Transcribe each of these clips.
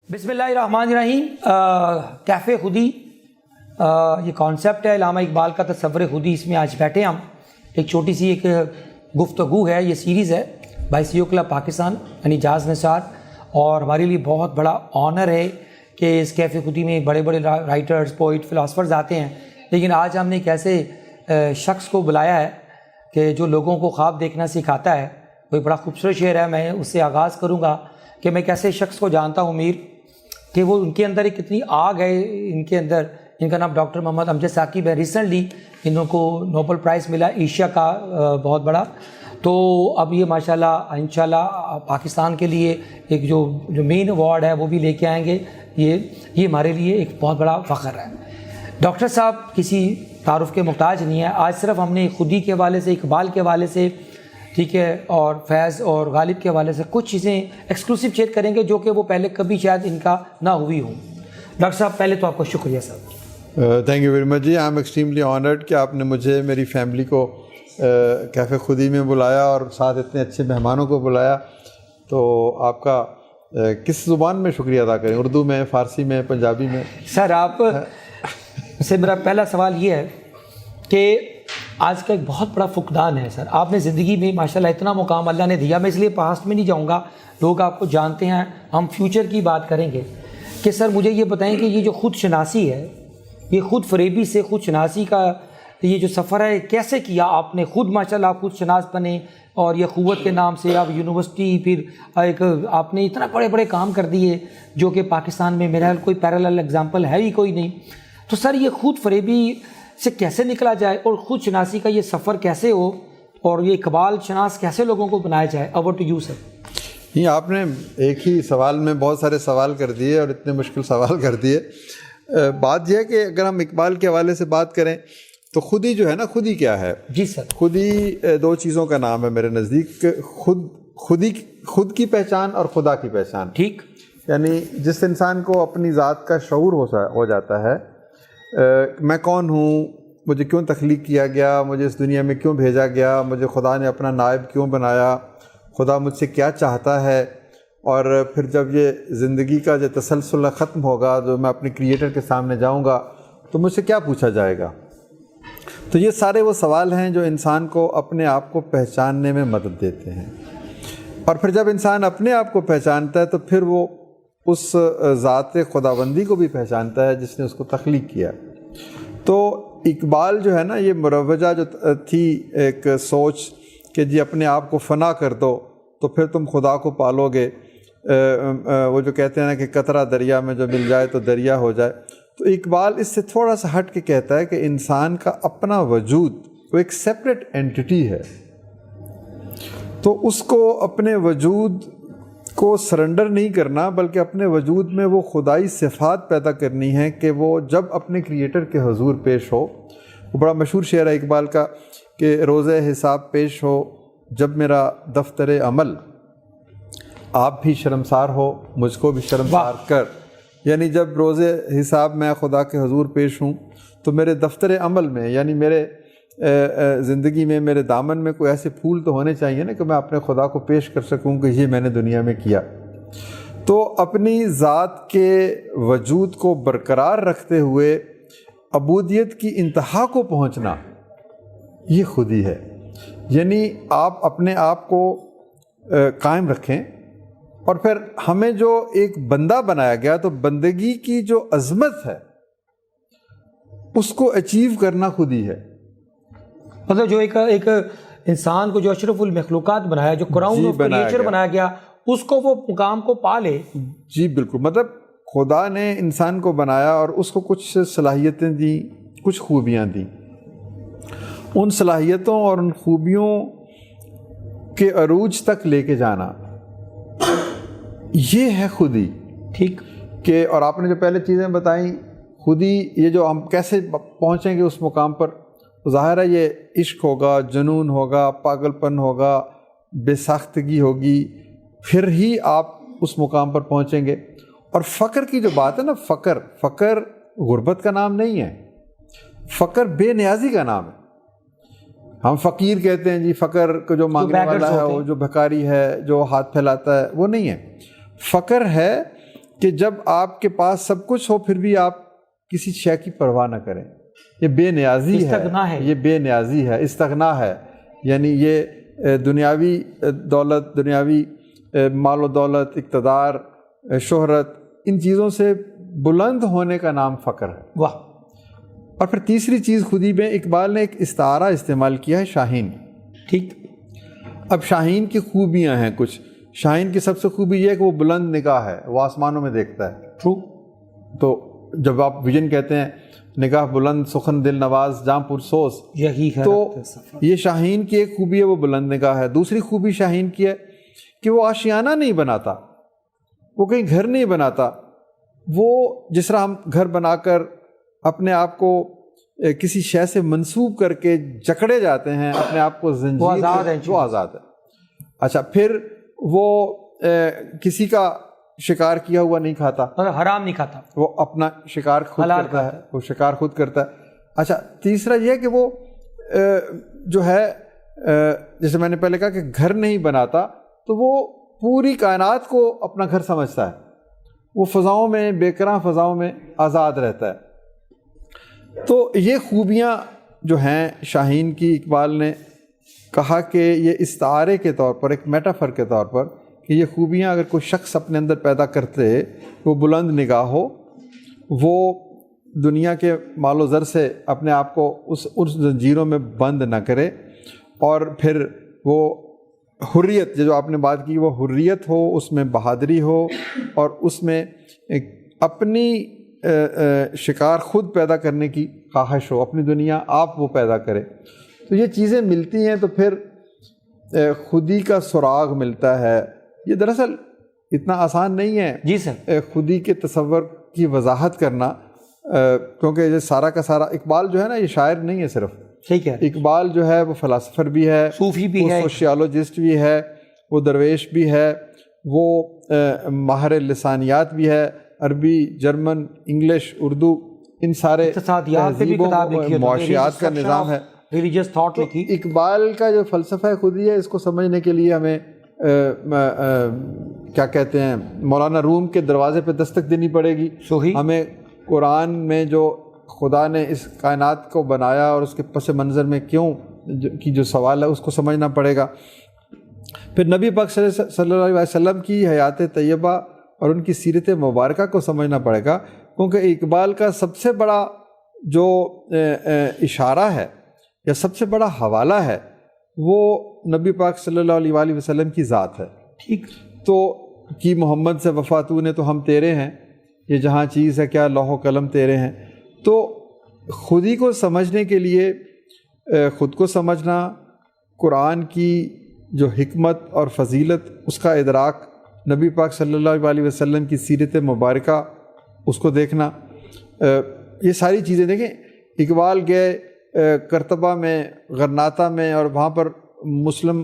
بسم اللہ الرحمن الرحیم۔ کیفے خودی یہ کانسیپٹ ہے علامہ اقبال کا تصور خودی۔ اس میں آج بیٹھے ہم ایک چھوٹی سی ایک گفتگو ہے، یہ سیریز ہے بائی سیو کلب پاکستان یعنی جاز نثار، اور ہمارے لیے بہت بڑا آنر ہے کہ اس کیفے خودی میں بڑے بڑے رائٹرز، پوئٹ، فلاسفرز آتے ہیں، لیکن آج ہم نے ایک ایسے شخص کو بلایا ہے کہ جو لوگوں کو خواب دیکھنا سکھاتا ہے۔ وہ ایک بڑا خوبصورت شعر ہے، میں اس سے آغاز کروں گا کہ میں کیسے شخص کو جانتا ہوں میر، کہ وہ ان کے اندر ایک اتنی آگ ہے ان کے اندر۔ ان کا نام ڈاکٹر محمد امجد ثاقب ہے۔ ریسنٹلی انہوں کو نوبل پرائز ملا ایشیا کا بہت بڑا، تو اب یہ ماشاءاللہ انشاءاللہ پاکستان کے لیے ایک جو مین ایوارڈ ہے وہ بھی لے کے آئیں گے۔ یہ ہمارے لیے ایک بہت بڑا فخر ہے۔ ڈاکٹر صاحب کسی تعارف کے محتاج نہیں ہے، آج صرف ہم نے خودی کے حوالے سے، اقبال کے حوالے سے، ٹھیک ہے، اور فیض اور غالب کے حوالے سے کچھ چیزیں ایکسکلوسیو شیئر کریں گے جو کہ وہ پہلے کبھی شاید ان کا نہ ہوئی ہوں۔ ڈاکٹر صاحب پہلے تو آپ کو شکریہ صاحب۔ تھینک یو ویری مچ جی، آئی ایم ایکسٹریملی آنرڈ کہ آپ نے مجھے، میری فیملی کو کیفے خودی میں بلایا اور ساتھ اتنے اچھے مہمانوں کو بلایا۔ تو آپ کا کس زبان میں شکریہ ادا کریں؟ اردو میں، فارسی میں، پنجابی میں؟ سر آپ سے میرا پہلا سوال یہ ہے کہ آج کا ایک بہت بڑا فقدان ہے سر۔ آپ نے زندگی میں ماشاءاللہ اتنا مقام اللہ نے دیا، میں اس لیے پاسٹ میں نہیں جاؤں گا، لوگ آپ کو جانتے ہیں، ہم فیوچر کی بات کریں گے کہ سر مجھے یہ بتائیں کہ یہ جو خود شناسی ہے، یہ خود فریبی سے خود شناسی کا یہ جو سفر ہے کیسے کیا آپ نے؟ خود ماشاءاللہ آپ خود شناس بنے، اور یہ قوت کے نام سے آپ یونیورسٹی، پھر ایک آپ نے اتنا بڑے بڑے کام کر دیے جو کہ پاکستان میں میرا کوئی پیرالل اگزامپل ہے ہی کوئی نہیں۔ تو سر یہ خود فریبی سے کیسے نکلا جائے، اور خود شناسی کا یہ سفر کیسے ہو، اور یہ اقبال شناس کیسے لوگوں کو بنایا جائے؟ Over to you sir. یہ آپ نے ایک ہی سوال میں بہت سارے سوال کر دیے، اور اتنے مشکل سوال کر دیے۔ بات یہ ہے کہ اگر ہم اقبال کے حوالے سے بات کریں تو خودی جو ہے نا، خودی کیا ہے؟ جی سر۔ خودی دو چیزوں کا نام ہے میرے نزدیک، خود کی پہچان اور خدا کی پہچان۔ ٹھیک، یعنی جس انسان کو اپنی ذات کا شعور ہو جاتا ہے، میں کون ہوں، مجھے کیوں تخلیق کیا گیا، مجھے اس دنیا میں کیوں بھیجا گیا، مجھے خدا نے اپنا نائب کیوں بنایا، خدا مجھ سے کیا چاہتا ہے، اور پھر جب یہ زندگی کا جو تسلسل ختم ہوگا، جو میں اپنے کریٹر کے سامنے جاؤں گا تو مجھ سے کیا پوچھا جائے گا۔ تو یہ سارے وہ سوال ہیں جو انسان کو اپنے آپ کو پہچاننے میں مدد دیتے ہیں، اور پھر جب انسان اپنے آپ کو پہچانتا ہے تو پھر وہ اس ذات خداوندی کو بھی پہچانتا ہے جس نے اس کو تخلیق کیا۔ تو اقبال جو ہے نا، یہ مروجہ جو تھی ایک سوچ کہ جی اپنے آپ کو فنا کر دو تو پھر تم خدا کو پالو گے، وہ جو کہتے ہیں نا کہ قطرہ دریا میں جو مل جائے تو دریا ہو جائے۔ تو اقبال اس سے تھوڑا سا ہٹ کے کہتا ہے کہ انسان کا اپنا وجود وہ ایک سیپریٹ اینٹی ہے، تو اس کو اپنے وجود کو سرنڈر نہیں کرنا، بلکہ اپنے وجود میں وہ خدائی صفات پیدا کرنی ہے کہ وہ جب اپنے کریٹر کے حضور پیش ہو۔ وہ بڑا مشہور شعر ہے اقبال کا کہ روز حساب پیش ہو جب میرا دفتر عمل، آپ بھی شرمسار ہو مجھ کو بھی شرمسار کر۔ یعنی جب روز حساب میں خدا کے حضور پیش ہوں تو میرے دفتر عمل میں، یعنی میرے زندگی میں، میرے دامن میں کوئی ایسے پھول تو ہونے چاہیے نا کہ میں اپنے خدا کو پیش کر سکوں کہ یہ میں نے دنیا میں کیا۔ تو اپنی ذات کے وجود کو برقرار رکھتے ہوئے عبودیت کی انتہا کو پہنچنا، یہ خودی ہے۔ یعنی آپ اپنے آپ کو قائم رکھیں، اور پھر ہمیں جو ایک بندہ بنایا گیا تو بندگی کی جو عظمت ہے اس کو اچیو کرنا خودی ہے۔ مطلب جو ایک انسان کو جو اشرف المخلوقات بنایا، جو کراؤن آف کریچر بنایا گیا، اس کو وہ مقام کو پالے۔ جی بالکل، مطلب خدا نے انسان کو بنایا اور اس کو کچھ صلاحیتیں دیں، کچھ خوبیاں دیں۔ ان صلاحیتوں اور ان خوبیوں کے عروج تک لے کے جانا، یہ ہے خودی۔ ٹھیک کہ اور آپ نے جو پہلے چیزیں بتائیں خودی، یہ جو ہم کیسے پہنچیں گے اس مقام پر، ظاہر ہے یہ عشق ہوگا، جنون ہوگا، پاگل پن ہوگا، بے ساختگی ہوگی، پھر ہی آپ اس مقام پر پہنچیں گے۔ اور فقر کی جو بات ہے نا، فقر غربت کا نام نہیں ہے، فقر بے نیازی کا نام ہے۔ ہم فقیر کہتے ہیں جی، فقر کو جو مانگنے والا ہے، وہ جو بھکاری ہے، جو ہاتھ پھیلاتا ہے، وہ نہیں ہے۔ فقر ہے کہ جب آپ کے پاس سب کچھ ہو پھر بھی آپ کسی شے کی پرواہ نہ کریں، یہ بے نیازی استغنا ہے، یہ بے نیازی ہے، استغنا ہے، یعنی یہ دنیاوی دولت، دنیاوی مال و دولت، اقتدار، شہرت، ان چیزوں سے بلند ہونے کا نام فقر ہے۔ واہ۔ اور پھر تیسری چیز خودی میں اقبال نے ایک استعارہ استعمال کیا ہے، شاہین۔ ٹھیک۔ اب شاہین کی خوبیاں ہیں کچھ۔ شاہین کی سب سے خوبی یہ ہے کہ وہ بلند نگاہ ہے، وہ آسمانوں میں دیکھتا ہے۔ ٹرو۔ تو جب آپ ویژن کہتے ہیں نگاہ بلند سخن دل نواز جاں پرسوز، یہی ہے تو یہ شاہین کی ایک خوبی ہے، وہ بلند نگاہ ہے۔ دوسری خوبی شاہین کی ہے کہ وہ آشیانہ نہیں بناتا، وہ کہیں گھر نہیں بناتا، وہ جس طرح ہم گھر بنا کر اپنے آپ کو کسی شے سے منسوب کر کے جکڑے جاتے ہیں، اپنے آپ کو زنجیر، وہ آزاد ہے، وہ آزاد ہے۔ اچھا، پھر وہ کسی کا شکار کیا ہوا نہیں کھاتا، حرام نہیں کھاتا، وہ اپنا شکار خود کرتا ہے، وہ شکار خود کرتا ہے۔ اچھا، تیسرا یہ کہ وہ جو ہے جیسے میں نے پہلے کہا کہ گھر نہیں بناتا، تو وہ پوری کائنات کو اپنا گھر سمجھتا ہے، وہ فضاؤں میں، بے کراں فضاؤں میں آزاد رہتا ہے۔ تو یہ خوبیاں جو ہیں شاہین کی، اقبال نے کہا کہ یہ استعارے کے طور پر، ایک میٹافر کے طور پر، کہ یہ خوبیاں اگر کوئی شخص اپنے اندر پیدا کرتے، وہ بلند نگاہ ہو، وہ دنیا کے مال و زر سے اپنے آپ کو اس زنجیروں میں بند نہ کرے، اور پھر وہ حریت، جو آپ نے بات کی، وہ حریت ہو، اس میں بہادری ہو، اور اس میں اپنی شکار خود پیدا کرنے کی خواہش ہو، اپنی دنیا آپ وہ پیدا کرے۔ تو یہ چیزیں ملتی ہیں تو پھر خودی کا سراغ ملتا ہے۔ یہ دراصل اتنا آسان نہیں ہے جی سر، خودی کے تصور کی وضاحت کرنا، کیونکہ یہ سارا کا سارا، اقبال جو ہے نا، یہ شاعر نہیں ہے صرف، ٹھیک ہے، اقبال جو ہے وہ فلاسفر بھی ہے، صوفی بھی ہے، سوشیالوجسٹ بھی ہے، وہ درویش بھی ہے، وہ ماہر لسانیات بھی ہے، عربی، جرمن، انگلش، اردو، ان سارے اقتصادیات پہ بھی کتاب لکھی ہے، معاشیات کا نظام ہے، ریلیجیس تھاٹ لکھی۔ اقبال کا جو فلسفہ خودی ہے، اس کو سمجھنے کے لیے ہمیں کیا کہتے ہیں، مولانا روم کے دروازے پہ دستک دینی پڑے گی، ہمیں قرآن میں جو خدا نے اس کائنات کو بنایا اور اس کے پس منظر میں کیوں کی جو سوال ہے اس کو سمجھنا پڑے گا، پھر نبی پاک صلی اللہ علیہ وسلم کی حیات طیبہ اور ان کی سیرت مبارکہ کو سمجھنا پڑے گا، کیونکہ اقبال کا سب سے بڑا جو اشارہ ہے یا سب سے بڑا حوالہ ہے وہ نبی پاک صلی اللہ علیہ وآلہ وسلم کی ذات ہے۔ ٹھیک۔ تو کی محمد سے وفا تو نے تو ہم تیرے ہیں، یہ جہاں چیز ہے کیا لوح و قلم تیرے ہیں۔ تو خودی کو سمجھنے کے لیے خود کو سمجھنا، قرآن کی جو حکمت اور فضیلت اس کا ادراک، نبی پاک صلی اللہ علیہ وسلم کی سیرت مبارکہ اس کو دیکھنا، یہ ساری چیزیں دیکھیں۔ اقبال گئے کرتبہ میں، غرناطہ میں، اور وہاں پر مسلم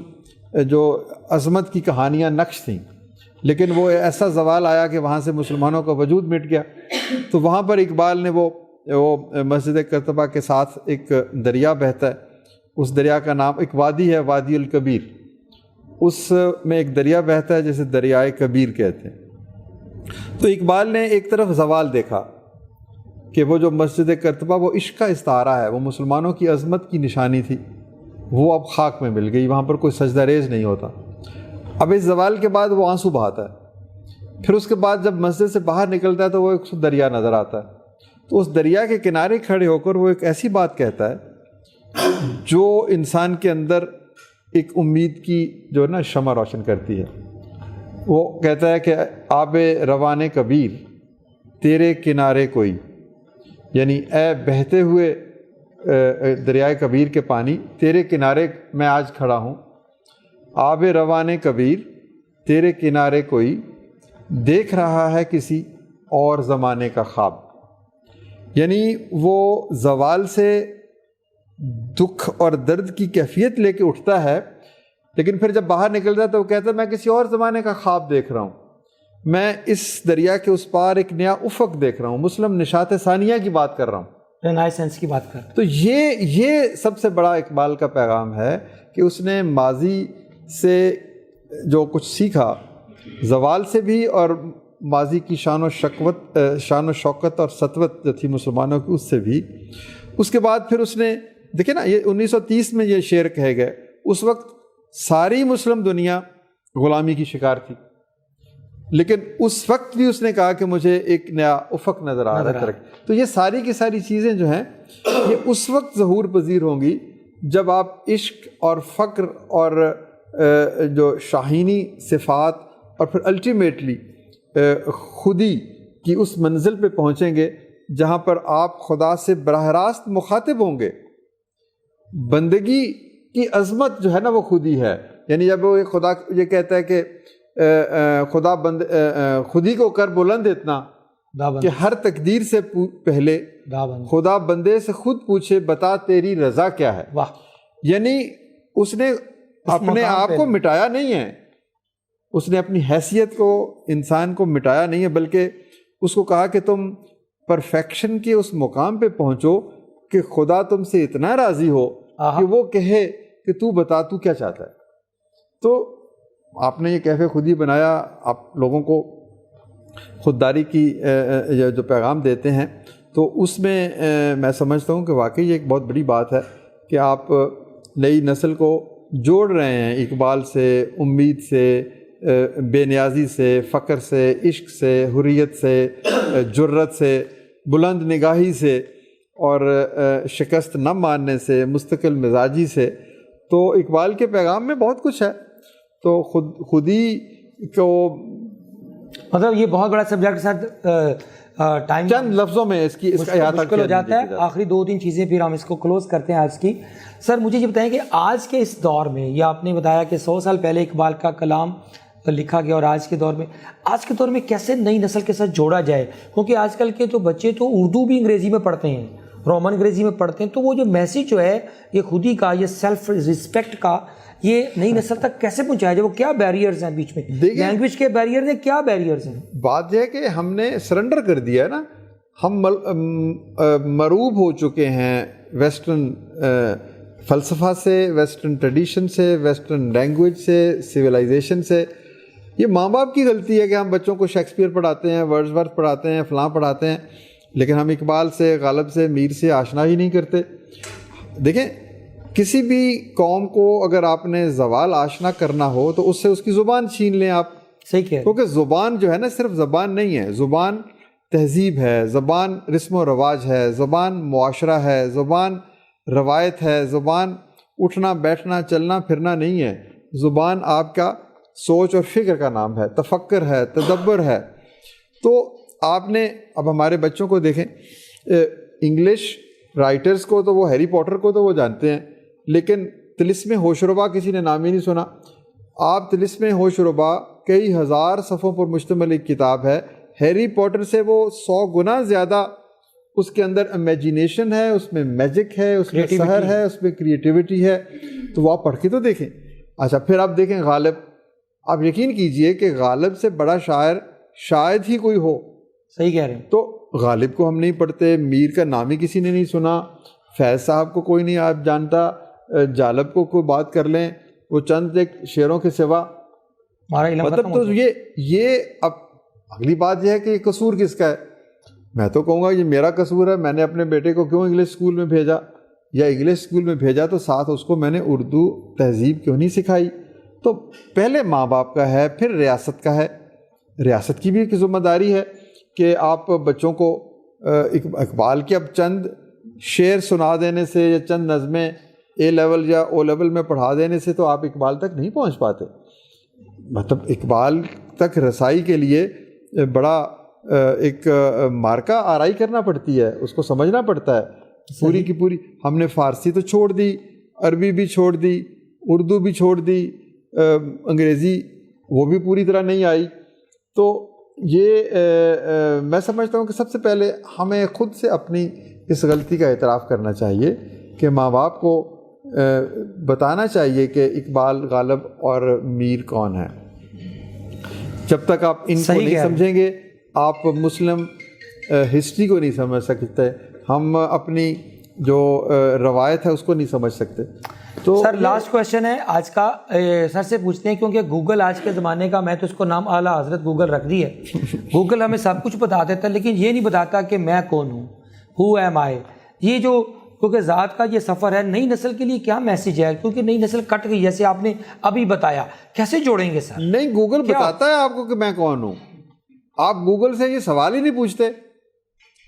جو عظمت کی کہانیاں نقش تھیں، لیکن وہ ایسا زوال آیا کہ وہاں سے مسلمانوں کا وجود مٹ گیا۔ تو وہاں پر اقبال نے وہ مسجد کرتبہ کے ساتھ ایک دریا بہتا ہے، اس دریا کا نام ایک وادی ہے، وادی الکبیر، اس میں ایک دریا بہتا ہے جسے دریائے کبیر کہتے ہیں۔ تو اقبال نے ایک طرف زوال دیکھا کہ وہ جو مسجد کرتبہ وہ عشق کا استعارہ ہے، وہ مسلمانوں کی عظمت کی نشانی تھی، وہ اب خاک میں مل گئی، وہاں پر کوئی سجدہ ریز نہیں ہوتا۔ اب اس زوال کے بعد وہ آنسو بہاتا ہے، پھر اس کے بعد جب مسجد سے باہر نکلتا ہے تو وہ ایک دریا نظر آتا ہے، تو اس دریا کے کنارے کھڑے ہو کر وہ ایک ایسی بات کہتا ہے جو انسان کے اندر ایک امید کی جو ہے نا شمع روشن کرتی ہے۔ وہ کہتا ہے کہ آب روان کبیر تیرے کنارے کوئی، یعنی اے بہتے ہوئے دریائے کبیر کے پانی، تیرے کنارے میں آج کھڑا ہوں۔ آب روان کبیر تیرے کنارے کوئی دیکھ رہا ہے کسی اور زمانے کا خواب، یعنی وہ زوال سے دکھ اور درد کی کیفیت لے کے اٹھتا ہے، لیکن پھر جب باہر نکلتا ہے تو وہ کہتا ہے میں کسی اور زمانے کا خواب دیکھ رہا ہوں، میں اس دریا کے اس پار ایک نیا افق دیکھ رہا ہوں، مسلم نشاط ثانیہ کی بات کر رہا ہوں، رینائسنس کی بات کر رہا ہوں۔ تو یہ سب سے بڑا اقبال کا پیغام ہے کہ اس نے ماضی سے جو کچھ سیکھا، زوال سے بھی اور ماضی کی شان و شوکت اور سطوت جو تھی مسلمانوں کی اس سے بھی. اس کے بعد پھر اس نے دیکھیں نا یہ 1930 میں یہ شعر کہے گئے, اس وقت ساری مسلم دنیا غلامی کی شکار تھی, لیکن اس وقت بھی اس نے کہا کہ مجھے ایک نیا افق نظر آ رہا ہے. تو یہ ساری کی ساری چیزیں جو ہیں یہ اس وقت ظہور پذیر ہوں گی جب آپ عشق اور فقر اور جو شاہینی صفات اور پھر الٹیمیٹلی خودی کی اس منزل پہ پہنچیں گے جہاں پر آپ خدا سے براہ راست مخاطب ہوں گے. بندگی کی عظمت جو ہے نا وہ خودی ہے. یعنی جب وہ خدا یہ کہتا ہے کہ خودی کو کر بلند اتنا کہ ہر تقدیر سے پہلے خدا بندے سے خود پوچھے بتا تیری رضا کیا ہے. یعنی اس نے اپنے آپ کو مٹایا نہیں ہے, اس نے اپنی حیثیت کو انسان کو مٹایا نہیں ہے, بلکہ اس کو کہا کہ تم پرفیکشن کے اس مقام پہ پہنچو کہ خدا تم سے اتنا راضی ہو کہ وہ کہے کہ تو بتا تو کیا چاہتا ہے. تو آپ نے یہ کیفے خودی بنایا, آپ لوگوں کو خودداری کی جو پیغام دیتے ہیں, تو اس میں میں سمجھتا ہوں کہ واقعی یہ ایک بہت بڑی بات ہے کہ آپ نئی نسل کو جوڑ رہے ہیں اقبال سے, امید سے, بے نیازی سے, فقر سے, عشق سے, حریت سے, جرت سے, بلند نگاہی سے اور شکست نہ ماننے سے, مستقل مزاجی سے. تو اقبال کے پیغام میں بہت کچھ ہے. تو خودی کو مطلب یہ بہت بڑا سبجیکٹ سر, ٹائم چند لفظوں میں اس کا احاطہ مشکل ہو جاتا ہے. آخری 2-3 چیزیں پھر ہم اس کو کلوز کرتے ہیں آج کی. سر مجھے یہ بتائیں کہ آج کے اس دور میں, یا آپ نے بتایا کہ 100 سال پہلے اقبال کا کلام لکھا گیا اور آج کے دور میں کیسے نئی نسل کے ساتھ جوڑا جائے, کیونکہ آج کل کے تو بچے تو اردو بھی انگریزی میں پڑھتے ہیں, رومن انگریزی میں پڑھتے ہیں, تو وہ جو میسیج جو ہے یہ خودی کا, یہ سیلف رسپیکٹ کا, یہ نئی نسل تک کیسے پہنچایا جائے؟ وہ کیا بیریئرز ہیں بیچ میں, لینگویج کے بیریئرز ہیں, کیا بیریئرز ہیں؟ بات یہ ہے کہ ہم نے سرنڈر کر دیا ہے نا, ہم مروب ہو چکے ہیں ویسٹرن فلسفہ سے, ویسٹرن ٹریڈیشن سے, ویسٹرن لینگویج سے, سویلائزیشن سے. یہ ماں باپ کی غلطی ہے کہ ہم بچوں کو شیکسپیئر پڑھاتے ہیں, ورڈزورتھ پڑھاتے ہیں, فلاں پڑھاتے ہیں, لیکن ہم اقبال سے, غالب سے, میر سے آشنا ہی نہیں کرتے. دیکھیں کسی بھی قوم کو اگر آپ نے زوال آشنا کرنا ہو تو اس سے اس کی زبان چھین لیں آپ. صحیح کہہ رہے ہیں. کیونکہ زبان جو ہے نا صرف زبان نہیں ہے, زبان تہذیب ہے, زبان رسم و رواج ہے, زبان معاشرہ ہے, زبان روایت ہے, زبان اٹھنا بیٹھنا چلنا پھرنا نہیں ہے, زبان آپ کا سوچ اور فکر کا نام ہے, تفکر ہے, تدبر ہے. تو آپ نے اب ہمارے بچوں کو دیکھیں, انگلش رائٹرز کو تو وہ ہیری پوٹر کو تو وہ جانتے ہیں, لیکن طلسم ہوشربا کسی نے نام ہی نہیں سنا. آپ طلسم ہوشربا کئی ہزار صفحوں پر مشتمل ایک کتاب ہے, ہیری پوٹر سے وہ 100 گنا زیادہ اس کے اندر امیجینیشن ہے, اس میں میجک ہے, اس میں سحر ہے, اس میں کریٹیوٹی ہے. تو وہ آپ پڑھ کے تو دیکھیں. اچھا پھر آپ دیکھیں غالب, آپ یقین کیجئے کہ غالب سے بڑا شاعر شاید ہی کوئی ہو. صحیح کہہ رہے ہیں. تو غالب کو ہم نہیں پڑھتے, میر کا نام ہی کسی نے نہیں سنا, فیض صاحب کو کوئی نہیں آپ جانتا, جالب کو کوئی بات کر لیں وہ چند ایک شعروں کے سوا, مطلب تو یہ اب اگلی بات یہ ہے کہ یہ قصور کس کا ہے؟ میں تو کہوں گا یہ میرا قصور ہے. میں نے اپنے بیٹے کو کیوں انگلش اسکول میں بھیجا, یا انگلش اسکول میں بھیجا تو ساتھ اس کو میں نے اردو تہذیب کیوں نہیں سکھائی؟ تو پہلے ماں باپ کا ہے, پھر ریاست کا ہے. ریاست کی بھی ایک ذمہ داری ہے کہ آپ بچوں کو اقبال کے اب چند شعر سنا دینے سے یا چند نظمیں اے لیول یا او لیول میں پڑھا دینے سے تو آپ اقبال تک نہیں پہنچ پاتے. مطلب اقبال تک رسائی کے لیے بڑا ایک مارکا آرائی کرنا پڑتی ہے, اس کو سمجھنا پڑتا ہے پوری کی پوری. ہم نے فارسی تو چھوڑ دی, عربی بھی چھوڑ دی, اردو بھی چھوڑ دی, انگریزی وہ بھی پوری طرح نہیں آئی. تو یہ میں سمجھتا ہوں کہ سب سے پہلے ہمیں خود سے اپنی اس غلطی کا اعتراف کرنا چاہیے کہ ماں باپ کو بتانا چاہیے کہ اقبال, غالب اور میر کون ہیں. جب تک آپ ان کو نہیں سمجھیں گے آپ مسلم ہسٹری کو نہیں سمجھ سکتے, ہم اپنی جو روایت ہے اس کو نہیں سمجھ سکتے. تو سر لاسٹ کویشچن ہے آج کا، سر سے پوچھتے ہیں کیونکہ گوگل آج کے زمانے کا، میں تو اس کو نام اعلیٰ حضرت گوگل رکھ دی ہے. گوگل ہمیں سب کچھ بتا دیتا ہے لیکن یہ نہیں بتاتا کہ میں کون ہوں، ہو ایم آئی. یہ جو کیونکہ ذات کا یہ سفر ہے، نئی نسل کے لیے کیا میسیج ہے؟ کیونکہ نئی نسل کٹ گئی جیسے آپ نے ابھی بتایا، کیسے جوڑیں گے سر؟ نہیں، گوگل بتاتا ہے آپ کو کہ میں کون ہوں. آپ گوگل سے یہ سوال ہی نہیں پوچھتے،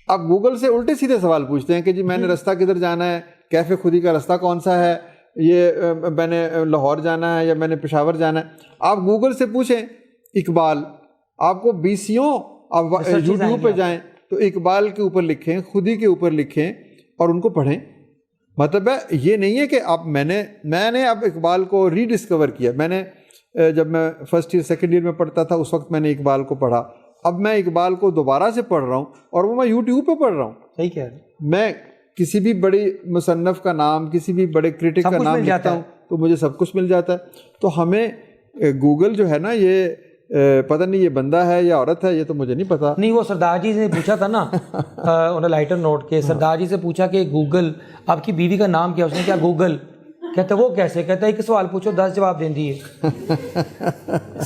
آپ گوگل سے الٹے سیدھے سوال پوچھتے ہیں کہ جی میں نے رستہ کدھر جانا ہے، کیفے خودی کا رستہ کون سا ہے، یہ میں نے لاہور جانا ہے یا میں نے پشاور جانا ہے. آپ گوگل سے پوچھیں اقبال، آپ کو BCوں، آپ یوٹیوب پہ جائیں تو اقبال کے اوپر لکھیں، خودی کے اوپر لکھیں اور ان کو پڑھیں. مطلب ہے یہ نہیں ہے کہ آپ میں نے اب اقبال کو ری ڈسکور کیا. میں نے جب میں فرسٹ ایئر سیکنڈ ایئر میں پڑھتا تھا اس وقت میں نے اقبال کو پڑھا، اب میں اقبال کو دوبارہ سے پڑھ رہا ہوں اور وہ میں یوٹیوب پہ پڑھ رہا ہوں. صحیح کہہ رہے ہیں. میں کسی بھی بڑی مصنف کا نام، کسی بھی بڑے کرٹک کا نام لکھتا ہوں تو مجھے سب کچھ مل جاتا ہے. تو ہمیں گوگل جو ہے نا، یہ پتہ نہیں یہ بندہ ہے یا عورت ہے، یہ تو مجھے نہیں پتا. نہیں، وہ سردار جی نے پوچھا تھا نا انہیں لائٹر نوٹ کے، سردار جی سے پوچھا کہ گوگل آپ کی بیوی کا نام کیا؟ اس نے کیا گوگل. کہتا وہ کیسے؟ کہتا ہے ایک سوال پوچھو 10 جواب دیں دیے.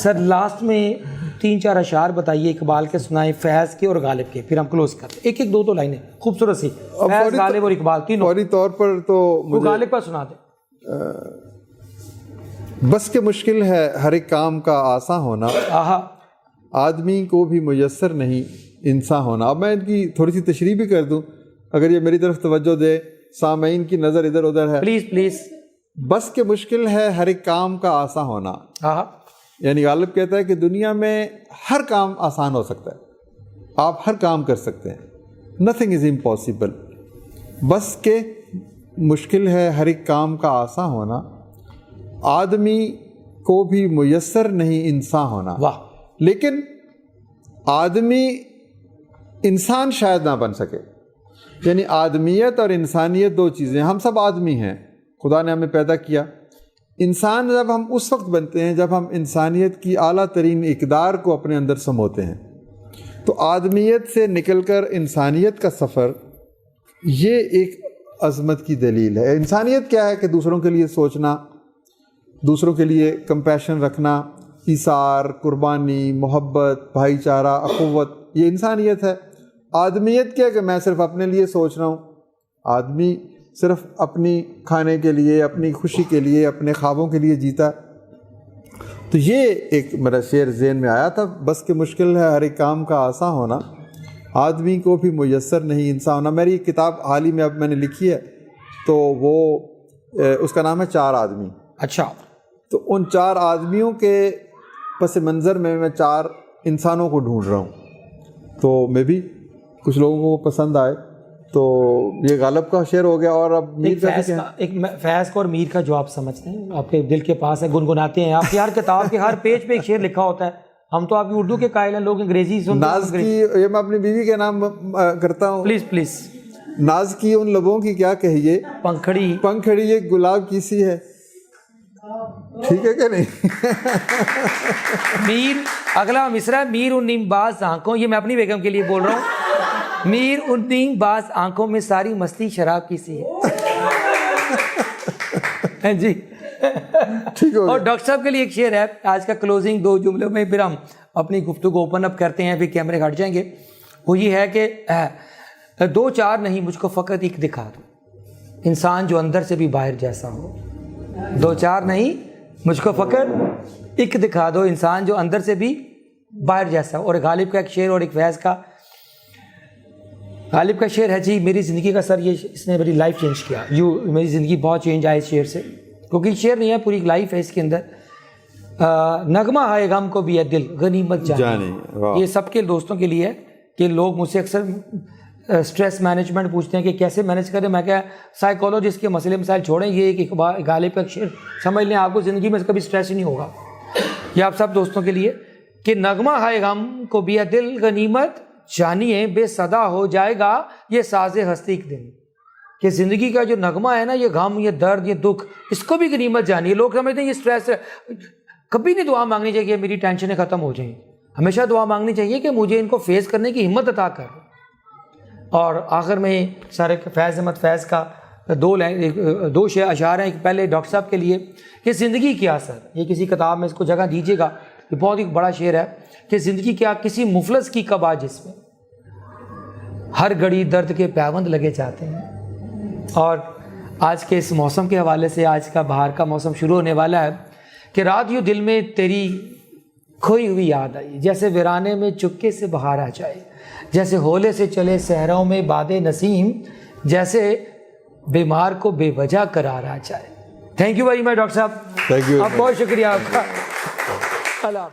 سر لاسٹ میں 3-4 اشعار بتائیے اقبال کے، سنائیں، فیض کے اور غالب کے، پھر ہم کلوز کرتے ہیں. ایک 2 لائنیں خوبصورت سی، فیض، غالب اور اقبال تینوں. فوری طور پر تو وہ غالب پر سنا دیں. بس کے مشکل ہے ہر ایک کام کا آساں ہونا، آدمی کو بھی میسر نہیں انسان ہونا. اب میں ان کی تھوڑی سی تشریح بھی کر دوں اگر یہ میری طرف توجہ دے. سامعین کی نظر ادھر ادھر ہے. پلیز. بس کے مشکل ہے ہر ایک کام کا آساں ہونا، یعنی غالب کہتا ہے کہ دنیا میں ہر کام آسان ہو سکتا ہے، آپ ہر کام کر سکتے ہیں. Nothing is impossible. بس کے مشکل ہے ہر ایک کام کا آسان ہونا، آدمی کو بھی میسر نہیں انسان ہونا. واہ. لیکن آدمی انسان شاید نہ بن سکے. یعنی آدمیت اور انسانیت 2 چیزیں. ہم سب آدمی ہیں، خدا نے ہمیں پیدا کیا. انسان جب ہم اس وقت بنتے ہیں جب ہم انسانیت کی اعلیٰ ترین اقدار کو اپنے اندر سموتے ہیں. تو آدمیت سے نکل کر انسانیت کا سفر، یہ ایک عظمت کی دلیل ہے. انسانیت کیا ہے؟ کہ دوسروں کے لیے سوچنا، دوسروں کے لیے کمپیشن رکھنا، ایثار، قربانی، محبت، بھائی چارہ، اخوت، یہ انسانیت ہے. آدمیت کیا ہے؟ کہ میں صرف اپنے لیے سوچ رہا ہوں. آدمی صرف اپنی کھانے کے لیے، اپنی خوشی کے لیے، اپنے خوابوں کے لیے جیتا. تو یہ ایک میرا شعر ذہن میں آیا تھا، بس کہ مشکل ہے ہر ایک کام کا آسان ہونا، آدمی کو بھی میسر نہیں انسان ہونا. میری ایک کتاب حال ہی میں اب میں نے لکھی ہے، تو وہ اس کا نام ہے 4 آدمی. اچھا. تو ان 4 آدمیوں کے پس منظر میں 4 انسانوں کو ڈھونڈ رہا ہوں. تو میں بھی کچھ لوگوں کو پسند آئے تو یہ غالب کا شعر ہو گیا. اور اب ایک فیض کا اور میر کا جو آپ سمجھتے ہیں، آپ کے دل کے پاس ہے، گنگناتے ہیں آپ کی ہر کتاب کے ہر پیج پہ ایک شعر لکھا ہوتا ہے. ہم تو آپ کی اردو کے قائل ہیں، لوگ انگریزی سنتے ہیں. ناز کی، یہ میں اپنی بیوی کے نام کرتا ہوں. پلیز. ناز کی ان لبوں کی کیا کہیے، پنکھڑی یہ گلاب کی سی ہے. ٹھیک ہے کہ نہیں؟ میر اگلا مصرع، میر ان نیم باز آنکھوں، یہ میں اپنی بیگم کے لیے بول رہا ہوں. میر ان نیم باز آنکھوں میں ساری مستی شراب کی سی ہے. جی ٹھیک ہو. اور ڈاکٹر صاحب کے لیے ایک شعر ہے آج کا کلوزنگ 2 جملوں میں، پھر ہم اپنی گفتگو اوپن اپ کرتے ہیں، پھر کیمرے ہٹ جائیں گے. وہ یہ ہے کہ 2-4 نہیں، مجھ کو فقط ایک دکھا دو انسان جو اندر سے بھی باہر جیسا ہو. 2-4 نہیں، مجھ کو فقط ایک دکھا دو انسان جو اندر سے بھی باہر جیسا ہو. اور غالب کا ایک شعر اور ایک فیض کا. غالب کا شعر ہے جی، میری زندگی کا سر یہ اس نے میری لائف چینج کیا. میری زندگی بہت چینج آئی اس شعر سے، کیونکہ شعر نہیں ہے، پوری ایک لائف ہے اس کے اندر. نغمہ ہے غم کو بھی ہے دل غنیمت جانے. یہ سب کے دوستوں کے لیے ہے کہ لوگ مجھ سے اکثر اسٹریس مینجمنٹ پوچھتے ہیں کہ کیسے مینج کریں. میں کہا سائیکالوجسٹ کے مسئلے مسائل چھوڑیں، یہ ایک غالب کا شعر سمجھ لیں، آپ کو زندگی میں کبھی اسٹریس ہی نہیں ہوگا. یہ آپ سب دوستوں کے لیے کہ نغمہ ہے غم کو بھی ہے دل غنیمت جانیے بے صدا ہو جائے گا یہ ساز ہستی ایک دن. کہ زندگی کا جو نغمہ ہے نا، یہ غم، یہ درد، یہ دکھ، اس کو بھی غنیمت جانیے. لوگ سمجھتے ہیں یہ اسٹریس ہے. کبھی نہیں دعا مانگنی چاہیے میری ٹینشنیں ختم ہو جائیں. ہمیشہ دعا مانگنی چاہیے کہ مجھے ان کو فیس کرنے کی ہمت عطا کر. اور آخر میں سارے فیض احمد فیض کا دو اشعار ہیں. ایک پہلے ڈاکٹر صاحب کے لیے کہ زندگی کیا سر, یہ کسی کتاب میں اس کو جگہ دیجیے گا, یہ بہت ہی بڑا شعر ہے کہ زندگی کیا کسی مفلس کی کبا جس میں ہر گھڑی درد کے پیوند لگے جاتے ہیں. اور آج کے اس موسم کے حوالے سے, آج کا بہار کا موسم شروع ہونے والا ہے, کہ رات یوں دل میں تیری کھوئی ہوئی یاد آئی, جیسے ویرانے میں چپکے سے بہار آ جائے, جیسے ہولے سے چلے صحراؤں میں باد نسیم, جیسے بیمار کو بے وجہ قرار آ جائے. Thank you very much doctor صاحب, تھینک یو. آپ بہت شکریہ آپ کا. اللہ